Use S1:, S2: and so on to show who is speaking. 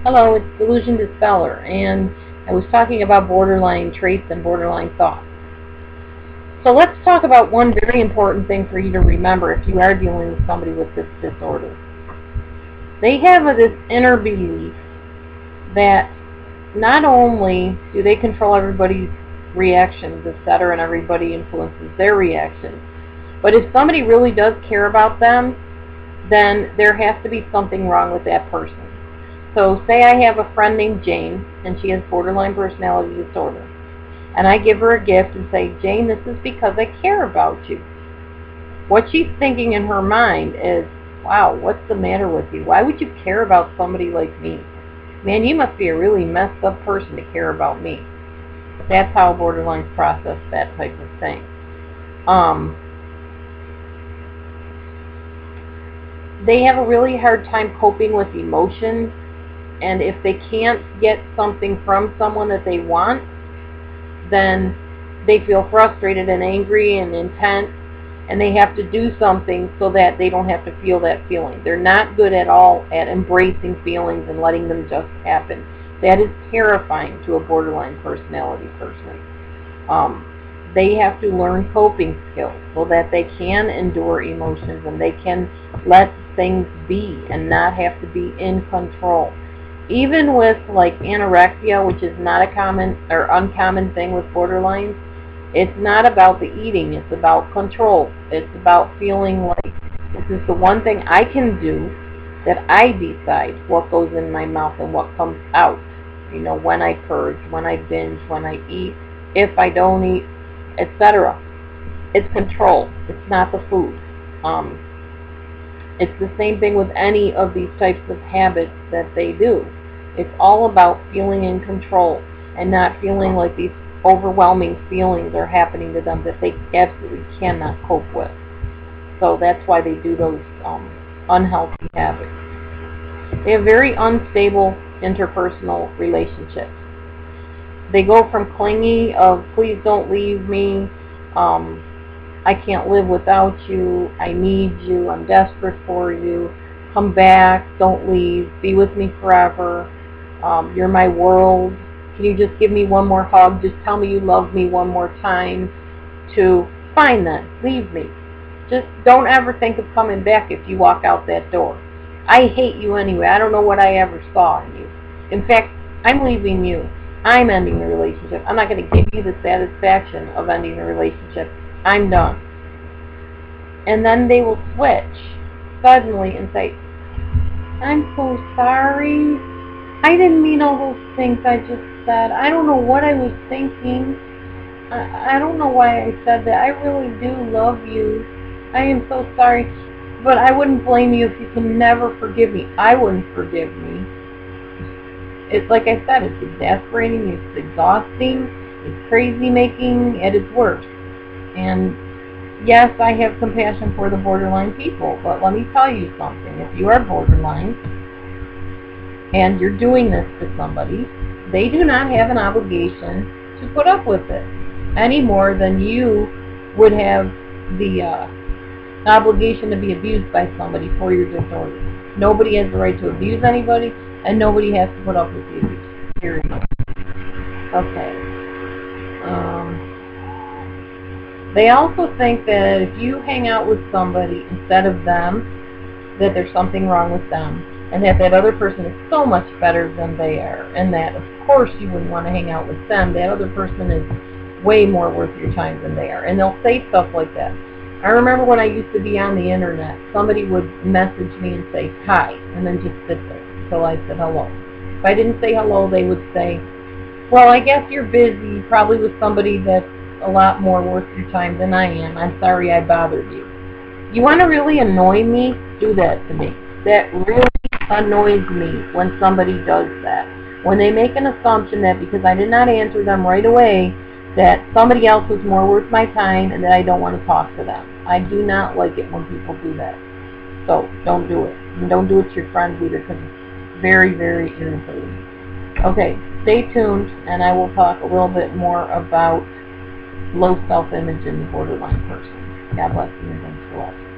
S1: Hello, it's Delusion Dispeller, and I was talking about borderline traits and borderline thoughts. So let's talk about one very important thing for you to remember if you are dealing with somebody with this disorder. They have this inner belief that not only do they control everybody's reactions, etc., and everybody influences their reactions, but if somebody really does care about them, then there has to be something wrong with that person. So say I have a friend named Jane, and she has borderline personality disorder. And I give her a gift and say, Jane, this is because I care about you. What she's thinking in her mind is, wow, what's the matter with you? Why would you care about somebody like me? Man, you must be a really messed up person to care about me. That's how borderlines process that type of thing. They have a really hard time coping with emotions, and if they can't get something from someone that they want, then they feel frustrated and angry and intense, and they have to do something so that they don't have to feel that feeling. They're not good at all at embracing feelings and letting them just happen. That is terrifying to a borderline personality person. They have to learn coping skills so that they can endure emotions and they can let things be and not have to be in control. Even with like anorexia, which is not a common or uncommon thing with borderlines, it's not about the eating, it's about control. It's about feeling like this is the one thing I can do, that I decide what goes in my mouth and what comes out. You know, when I purge, when I binge, when I eat, if I don't eat, etc. It's control. It's not the food. It's the same thing with any of these types of habits that they do. It's all about feeling in control and not feeling like these overwhelming feelings are happening to them that they absolutely cannot cope with. So that's why they do those unhealthy habits. They have very unstable interpersonal relationships. They go from clingy of please don't leave me, I can't live without you, I need you, I'm desperate for you, come back, don't leave, be with me forever, you're my world, can you just give me one more hug, just tell me you love me one more time, to fine then, leave me. Just don't ever think of coming back if you walk out that door. I hate you anyway, I don't know what I ever saw in you. In fact, I'm leaving you. I'm ending the relationship. I'm not going to give you the satisfaction of ending the relationship. I'm done. And then they will switch suddenly and say, I'm so sorry. I didn't mean all those things I just said. I don't know what I was thinking. I don't know why I said that. I really do love you. I am so sorry. But I wouldn't blame you if you can never forgive me. I wouldn't forgive me. It's like I said, it's exasperating, it's exhausting, it's crazy making at its worst. And yes, I have compassion for the borderline people, but let me tell you something. If you are borderline and you're doing this to somebody, they do not have an obligation to put up with it any more than you would have the obligation to be abused by somebody for your disorder. Nobody has the right to abuse anybody, and nobody has to put up with the abuse, period. Okay. They also think that if you hang out with somebody instead of them, that there's something wrong with them, and that that other person is so much better than they are, and that of course you wouldn't want to hang out with them. That other person is way more worth your time than they are. And they'll say stuff like that. I remember when I used to be on the internet, somebody would message me and say hi, and then just sit there until I said hello. If I didn't say hello, they would say, well, I guess you're busy, probably with somebody that's a lot more worth your time than I am. I'm sorry I bothered you. You want to really annoy me? Do that to me. That really annoys me when somebody does that. When they make an assumption that because I did not answer them right away, that somebody else is more worth my time and that I don't want to talk to them. I do not like it when people do that. So don't do it. And don't do it to your friends either, because it's very, very irritating. Okay, stay tuned, and I will talk a little bit more about low self-image in the borderline person. God bless you, and thanks for watching.